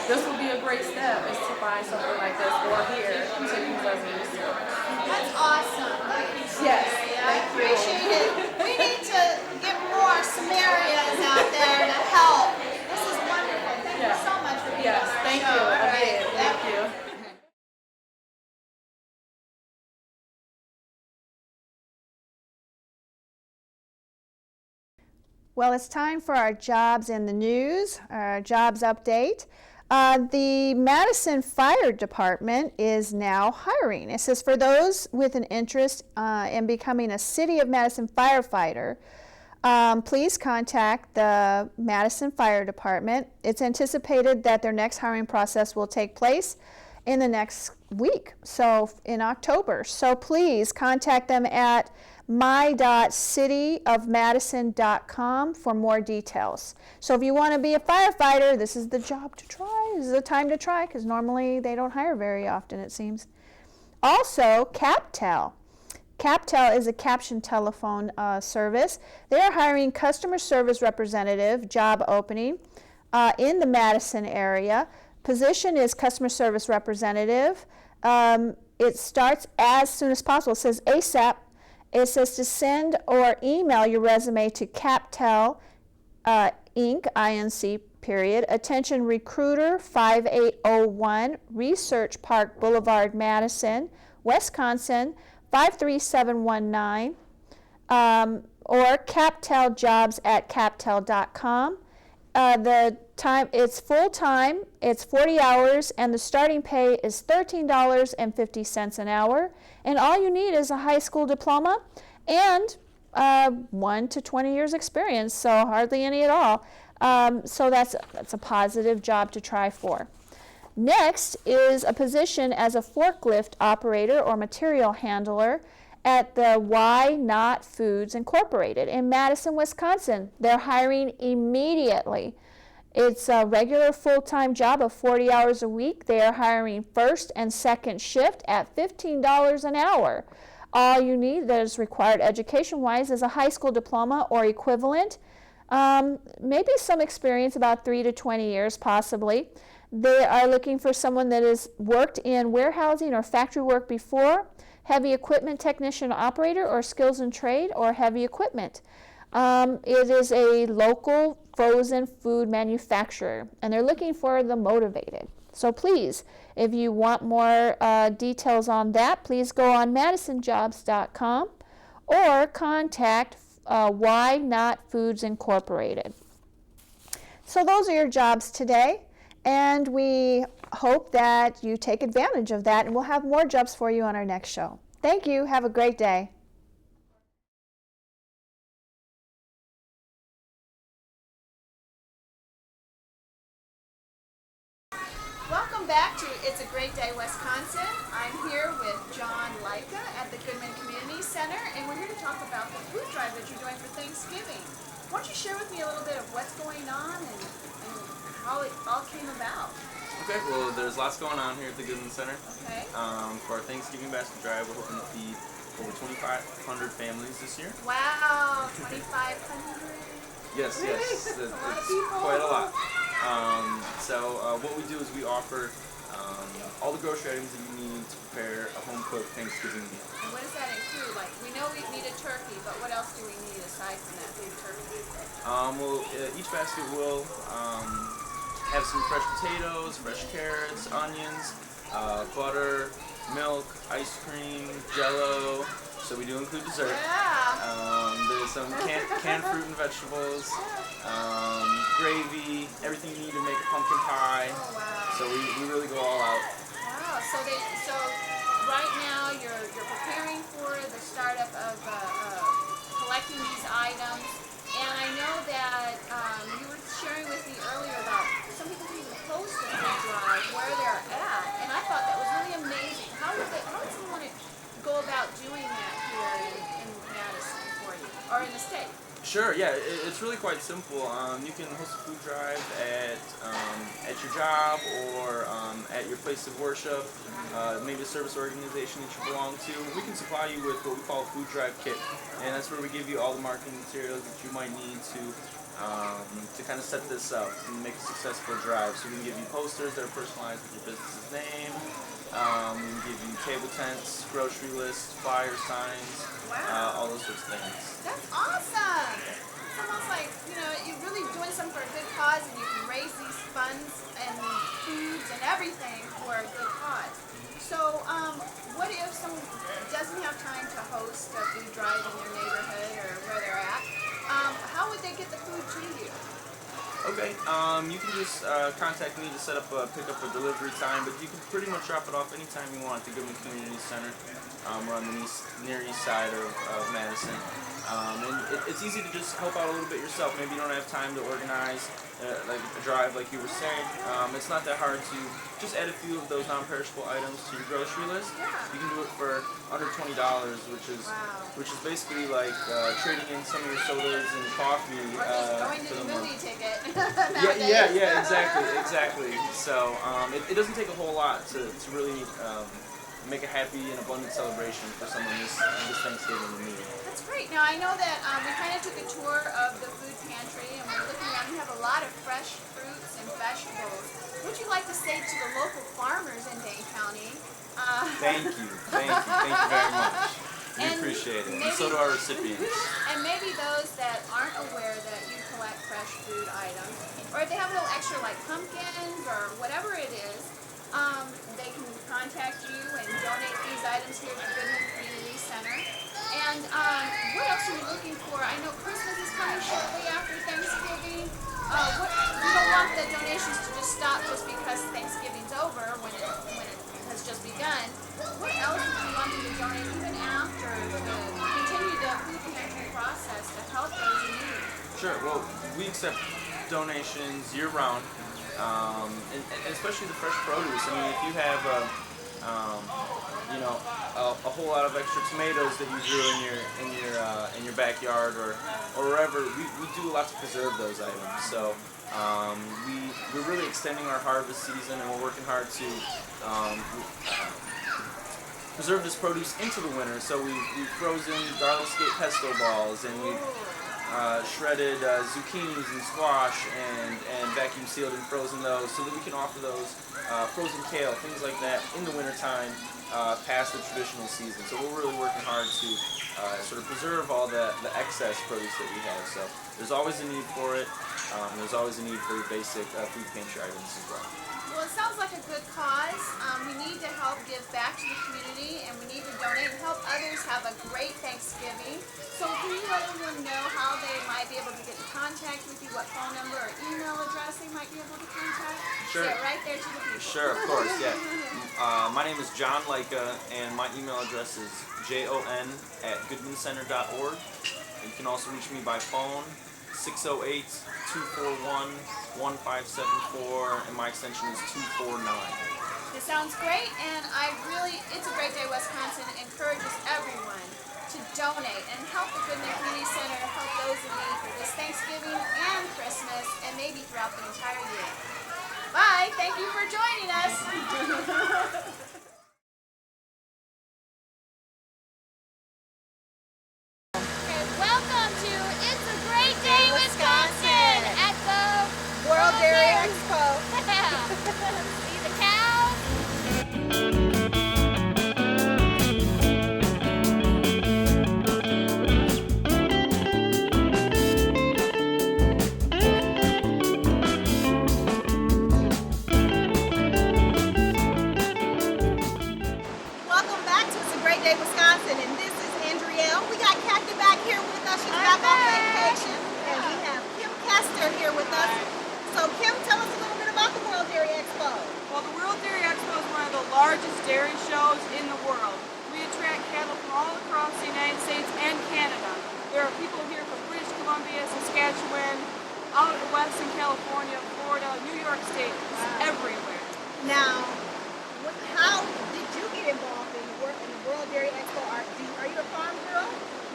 this would be a great step is to find something like this or here to use as a resource. That's awesome. Yes. I appreciate it. We need to get more Samarias out there to help. This is wonderful. Thank you so much for being on our Thank show. you. All right. Again, thank you. Well, it's time for our jobs in the news, our jobs update. The Madison Fire Department is now hiring. It says for those with an interest in becoming a City of Madison firefighter, please contact the Madison Fire Department. It's anticipated that their next hiring process will take place in the next week, so in October. So please contact them at my.cityofmadison.com for more details. So if you want to be a firefighter, this is the job to try. This is the time to try, because normally they don't hire very often, it seems. Also, CapTel. CapTel is a caption telephone service. They are hiring customer service representative job opening in the Madison area. Position is customer service representative. It starts as soon as possible. It says ASAP. It says to send or email your resume to CapTel Inc., INC, period. Attention recruiter 5801 Research Park Boulevard, Madison, Wisconsin 53719, or capteljobs@captel.com. The time, it's full time, it's 40 hours, and the starting pay is $13.50 an hour. And all you need is a high school diploma and 1 to 20 years experience, so hardly any at all. So that's a positive job to try for. Next is a position as a forklift operator or material handler at the Why Not Foods Incorporated in Madison, Wisconsin. They're hiring immediately. It's a regular full-time job of 40 hours a week. They are hiring first and second shift at $15 an hour. All you need that is required education-wise is a high school diploma or equivalent, maybe some experience, about 3 to 20 years possibly. They are looking for someone that has worked in warehousing or factory work before, heavy equipment technician operator, or skills in trade or heavy equipment. It is a local frozen food manufacturer, and they're looking for the motivated. So please, if you want more details on that, please go on madisonjobs.com or contact Why Not Foods Incorporated. So those are your jobs today, and we hope that you take advantage of that, and we'll have more jobs for you on our next show. Thank you. Have a great day. Welcome back to It's a Great Day, Wisconsin. I'm here with John Lica at the Goodman Community Center, and we're here to talk about the food drive that you're doing for Thanksgiving. Why don't you share with me a little bit of what's going on and how it all came about? Okay, well, there's lots going on here at the Goodman Center. Okay. For our Thanksgiving basket drive, we're hoping to feed over 2,500 families this year. Wow, 2,500. Yes, it's a lot of people. quite a lot. What we do is we offer all the grocery items that you need to prepare a home-cooked Thanksgiving meal. And what does that include? Like, we know we need a turkey, but what else do we need aside from that big turkey? Each basket will have some fresh potatoes, fresh carrots, onions, butter, milk, ice cream, Jell-O. So we do include dessert. Yeah. There's some canned fruit and vegetables, gravy, everything you need to make a pumpkin pie. Oh, wow. So we really go all out. Wow. So right now you're preparing for the startup of collecting these items, and I know that you were sharing with me earlier about some people who even post the food drive where they're at, and I thought that was really amazing. How would someone go about doing that here in Madison for you, or in the state? Sure, yeah, it's really quite simple. You can host a food drive at your job or at your place of worship, maybe a service organization that you belong to. We can supply you with what we call a food drive kit, and that's where we give you all the marketing materials that you might need to kind of set this up and make a successful drive. So we can give you posters that are personalized with your business's name. We can give you table tents, grocery lists, flyer signs, all those sorts of things. That's awesome. It's almost like, you're really doing something for a good cause, and you can raise these funds and foods and everything for a good cause. So, what if someone doesn't have time to host a food drive in their neighborhood or where they're at? How would they get the food to you? Okay, you can just contact me to set up a pickup or delivery time, but you can pretty much drop it off anytime you want at the Goodman Community Center. We're on the near east side of Madison. And it's easy to just help out a little bit yourself. Maybe you don't have time to organize like a drive like you were saying. It's not that hard to just add a few of those non-perishable items to your grocery list. You can do it for under $20, which is basically like trading in some of your sodas and coffee. Or just going to the movie ticket. Yeah, exactly. So it doesn't take a whole lot to really make a happy and abundant celebration for someone this Thanksgiving in need. That's great. Now I know that we kind of took a tour of the food pantry, and we're looking around. We have a lot of fresh fruits and vegetables. What would you like to say to the local farmers in Dane County? Thank you very much. We appreciate it, and so do our recipients. And maybe those that aren't aware that you collect fresh food items, or if they have a little extra like pumpkins or whatever it is, they can contact you and donate these items here to Goodman Community Center. And what else are you looking for? I know Christmas is coming shortly after Thanksgiving. You don't want the donations to just stop just because Thanksgiving's over when it has just begun. What else would you want them to donate even after to continue the food pantry process to help those in need? Sure. Well, we accept donations year-round. And especially the fresh produce. I mean, if you have a whole lot of extra tomatoes that you grew in your backyard or wherever, we do a lot to preserve those items. So we're really extending our harvest season, and we're working hard to preserve this produce into the winter. So we've frozen garlic skate pesto balls, and we've shredded zucchinis and squash and vacuum sealed and frozen those so that we can offer those frozen kale, things like that in the wintertime past the traditional season. So we're really working hard to sort of preserve all the excess produce that we have. So there's always a need for it. There's always a need for basic food pantry items as well. Well, it sounds like a good cause. We need to help give back to the community, and we need to donate and help others have a great Thanksgiving. So can you let everyone know how they might be able to get in contact with you, what phone number or email address they might be able to contact? Sure. Say it right there to the people. Sure, of course, yeah. My name is John Lica, and my email address is jon@goodmancenter.org. You can also reach me by phone, 608-241-1574, and my extension is 249. This sounds great, and it's a great day, Wisconsin. It encourages everyone to donate and help the Goodman Community Center help those in need for this Thanksgiving and Christmas, and maybe throughout the entire year. Bye. Thank you for joining us. Welcome to It's a Great Day, Wisconsin at the World Dairy Expo. See the cows? Welcome back to It's a Great Day, Wisconsin, and this is Andrielle. We got Kathy back here with us. She's back on vacation, and we have Kim Kester here with us. So Kim, tell us a little bit about the World Dairy Expo. Well, the World Dairy Expo is one of the largest dairy shows in the world. We attract cattle from all across the United States and Canada. There are people here from British Columbia, Saskatchewan, out west in California, Florida, New York State, everywhere. Now, how did you get involved in the World Dairy Expo? Are you a farm girl?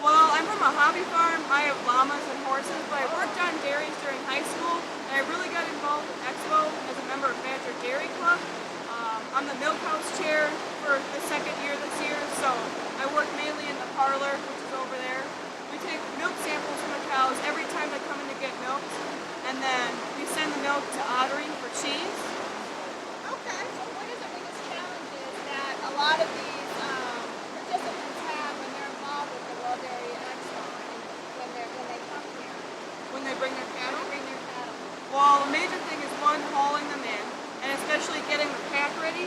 Well, I'm from a hobby farm. I have llamas and horses, but I worked on dairies during high school, and I really got involved with Expo as a member of Pantry Dairy Club. I'm the milk house chair for the second year this year, so I work mainly in the parlor, which is over there. We take milk samples from the cows every time they come in to get milk, and then we send the milk to Ottery for cheese. Okay, so what is the biggest challenges that a lot of these participants have when they're involved with the World Dairy Expo and when they come here? When they bring their cattle? Bring their cattle. Well, the major thing is one, hauling them in, and especially getting the pack ready.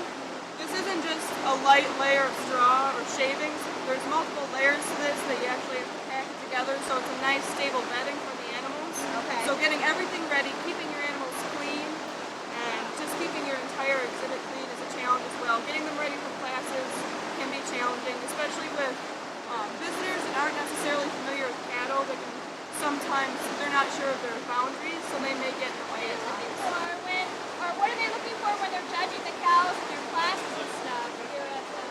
This isn't just a light layer of straw or shavings. There's multiple layers to this that you actually have to pack it together, so it's a nice stable bedding for the animals. Okay. So getting everything ready, keeping your animals clean, and just keeping your entire exhibit clean is a challenge as well. Getting them ready for classes can be challenging, especially with visitors that aren't necessarily familiar with cattle. They can sometimes, they're not sure of their boundaries, so they may get in the way of things. Or what are they looking for when they're judging the cows and their classes and stuff here at the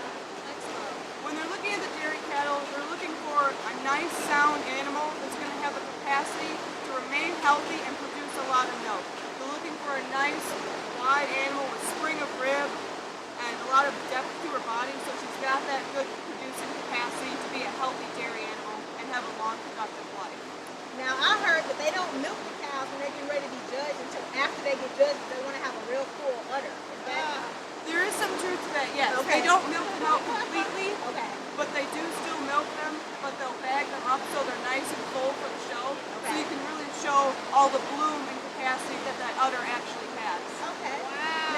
Expo? When they're looking at the dairy cattle, they're looking for a nice, sound animal that's going to have the capacity to remain healthy and produce a lot of milk. They're looking for a nice, wide animal with spring of rib and a lot of depth to her body, so she's got that good producing capacity to be a healthy dairy animal and have a long, productive life. Now, I heard that they don't milk the cows when they're getting ready to be judged until after they get judged. They want to have a real full udder. Is that There is some truth to that, yes. Okay. They don't milk them out completely, okay? but they do still milk them, but they'll bag them up so they're nice and full for the show. So Okay. you can really show all the bloom and capacity that that udder actually has. Okay.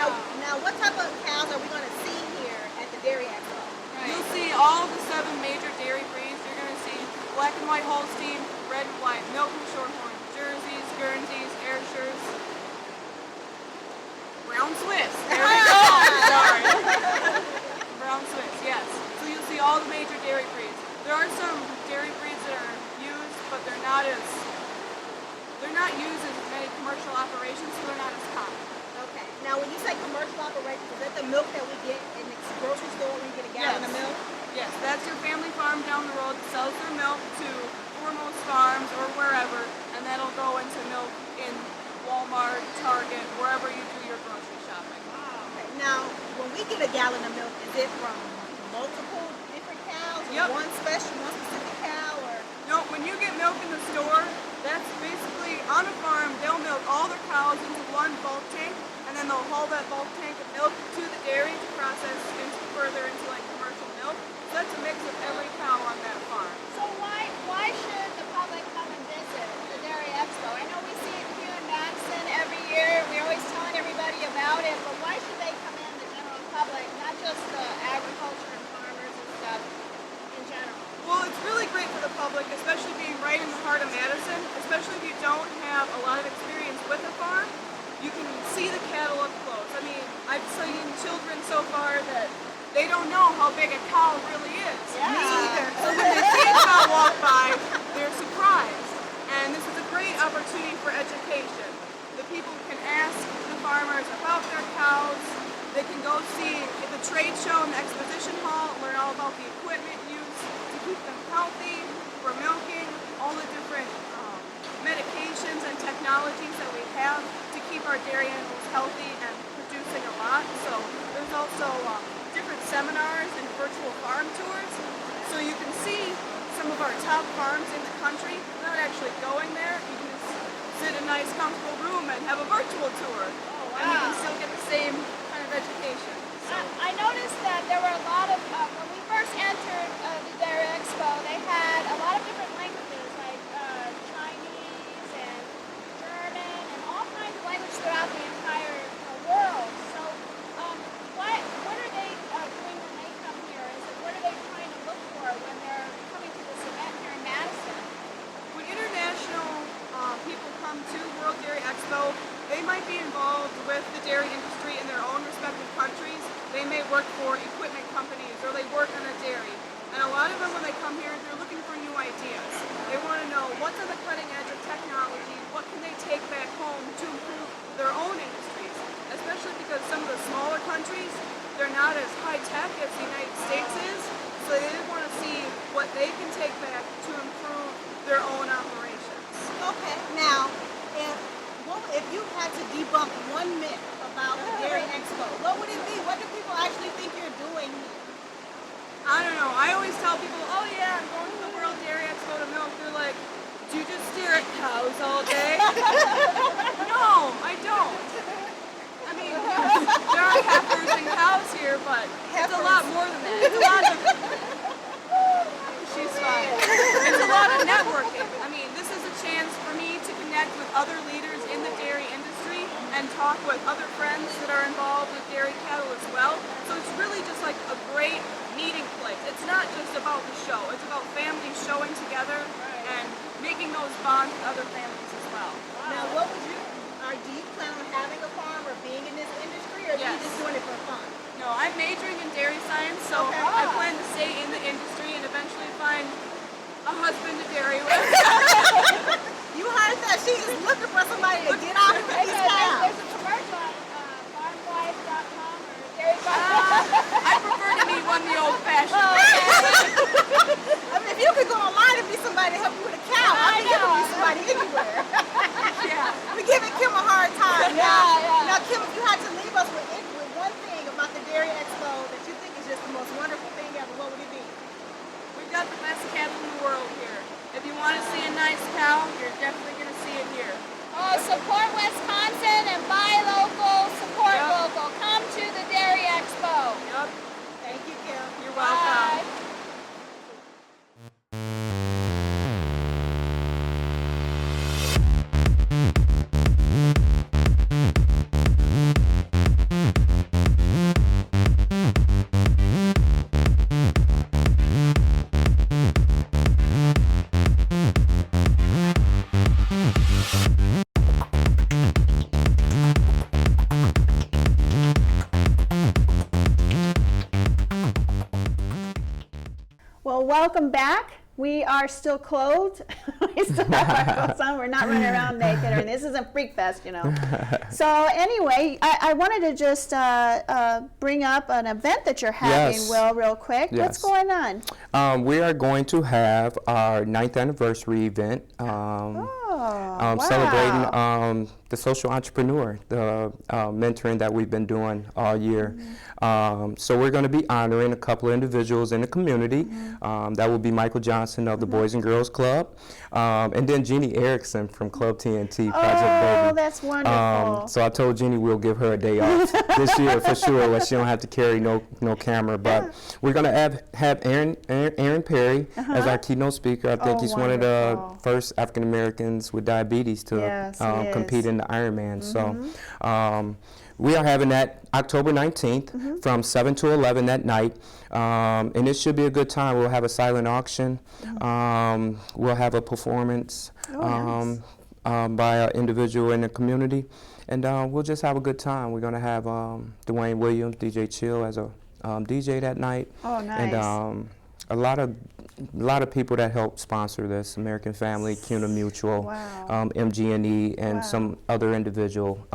Wow. Now, what type of cows are we going to see here at the Dairy Expo? You'll see all the 7 major dairy breeds. You're going to see black and white Holstein, red and white Milton, Shorthorn, Jerseys, Guernseys, Ayrshires, Brown Swiss. There we go. Sorry. Brown Swiss, yes. So you'll see all the major dairy breeds. There are some dairy breeds that are used, but they're not used in many commercial operations, so they're not as common. Okay. Now, when you say commercial operations, is that the milk that we get in the grocery store when you get a gallon of milk? Yes, that's your family farm down the road that sells their milk to Foremost Farms or wherever, and that'll go into milk in Walmart, Target, wherever you do your grocery shopping. Okay. Now, when we get a gallon of milk, is it from multiple different cows? Or Yep. one specific cow? Or No, when you get milk in the store, that's basically on a farm, they'll milk all their cows into one bulk tank, and then they'll haul that bulk tank of milk to the dairy to process further into like commercial milk. So that's a mix of every cow on that farm. so why should the public come and visit the Dairy Expo? I know we see it here in Madison every year. We're always telling everybody about it, but why should they come in, the general public, not just the agriculture and farmers and stuff in general? Well, it's really great for the public, especially being right in the heart of Madison, especially if you don't have a lot of experience with a farm. You can see the cattle up close. I mean, I've seen children so far that they don't know how big a cow really is. Yeah. Me either. So when they see a cow walk by, they're surprised. And this is a great opportunity for education. The people can ask the farmers about their cows. They can go see the trade show in the exposition hall, learn all about the equipment used to keep them healthy, for milking, all the different medications and technologies that we have to keep our dairy animals healthy and producing a lot. So there's also different seminars and virtual farm tours. So you can see some of our top farms in the country without actually going there. You can just sit in a nice comfortable room and have a virtual tour. Oh, wow. And you can still get the same kind of education. So. I noticed that there were a lot of, when we first entered the Dairy Expo, they had a lot of different languages, like Chinese and German and all kinds of languages throughout the entire world. So what are they doing when they come here? What are they trying to look for when they're coming to this event here in Madison? When international people come to World Dairy Expo, they might be involved with the dairy industry in their own respective countries. They may work for equipment companies or they work on a dairy. And a lot of them, when they come here, they're looking for new ideas. They want to know what's on the cutting edge of technology, what can they take back home to improve their own industries, especially because some of the smaller countries, they're not as high tech as the United States is, so they want to see what they can take back to improve their own operations. Okay, now, if you had to debunk one myth about the Dairy Expo, what would it be? What do people actually think you're doing here? I don't know. I always tell people, oh yeah, I'm going to the World Dairy Expo to milk. They're like, do you just stare at cows all day? No, I don't. I mean, there are heifers and cows here, but it's a lot more than that. It's a lot of... She's fine. It's a lot of networking. I mean, this is a chance for me to connect with other leaders in the dairy industry and talk with other friends that are involved with dairy cattle as well. So it's really just like a great meeting place. It's not just about the show. It's about families showing together and making those bonds with other families as well. Now, do you plan on having a farm or being in this industry, or are you just doing it for fun? No, I'm majoring in dairy science, so I plan to stay in the industry and eventually find a husband to dairy with. You heard that? She is looking for somebody to get out of these cows. There's a commercial on farmwife.com or dairy. I prefer to be one the old-fashioned way. I mean, if you could go online and be somebody to help you with a cow, I think you could be somebody anywhere. Yeah. We're giving Kim a hard time. Now, Kim, if you had to leave us with one thing about the Dairy Expo that you think is just the most wonderful thing ever, what would it be? We've got the best cattle in the world here. If you want to see a nice cow, you're definitely going to see it here. Oh, support Wisconsin and buy local, support local. Come to the Dairy Expo. Yep. Thank you, Kim. You're welcome. Bye. Well, welcome back. We are still clothed. We still have our clothes on. We're not running around naked, or this isn't Freak Fest, you know. So anyway, I wanted to just bring up an event that you're having, Yes. Will, real quick. Yes. What's going on? We are going to have our 9th anniversary event. Wow. Celebrating the social entrepreneur, the mentoring that we've been doing all year. So we're going to be honoring a couple of individuals in the community. That will be Michael Johnson of the Boys and Girls Club, and then Jeannie Erickson from Club TNT, Project Baby. Oh, that's wonderful. So I told Jeannie we'll give her a day off this year for sure, where she don't have to carry no camera. But we're going to have Aaron Perry as our keynote speaker. I think he's one of the first African Americans with diabetes to compete in the Ironman. So we are having that October 19th from 7 to 11 that night. And it should be a good time. We'll have a silent auction. We'll have a performance by an individual in the community. And we'll just have a good time. We're going to have Dwayne Williams, DJ Chill, as a DJ that night. Oh, nice. And a lot of people that help sponsor this: American Family, CUNA Mutual, MG&E, and some other individual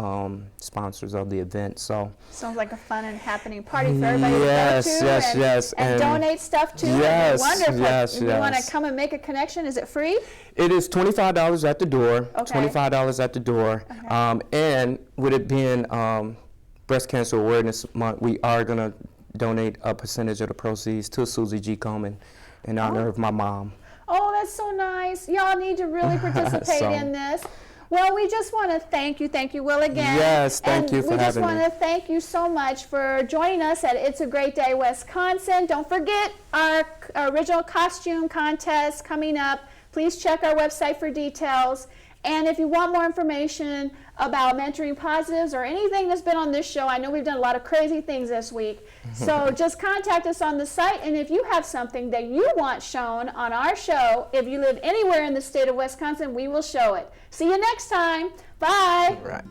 sponsors of the event. So sounds like a fun and happening party for everybody to go to. Yes. And donate stuff to. Yes, Wonderful. yes, If you want to come and make a connection, is it free? It is $25 at the door. Okay. $25 at the door. And with it being Breast Cancer Awareness Month, we are going to donate a percentage of the proceeds to Susie G. Komen in honor of my mom. Oh, that's so nice. Y'all need to really participate in this. Well, we just want to thank you, Will, again. Yes, thank you for having me. We just want to thank you so much for joining us at It's a Great Day, Wisconsin. Don't forget our original costume contest coming up. Please check our website for details. And if you want more information about mentoring positives or anything that's been on this show, I know we've done a lot of crazy things this week. So just contact us on the site. And if you have something that you want shown on our show, if you live anywhere in the state of Wisconsin, we will show it. See you next time. Bye. Right.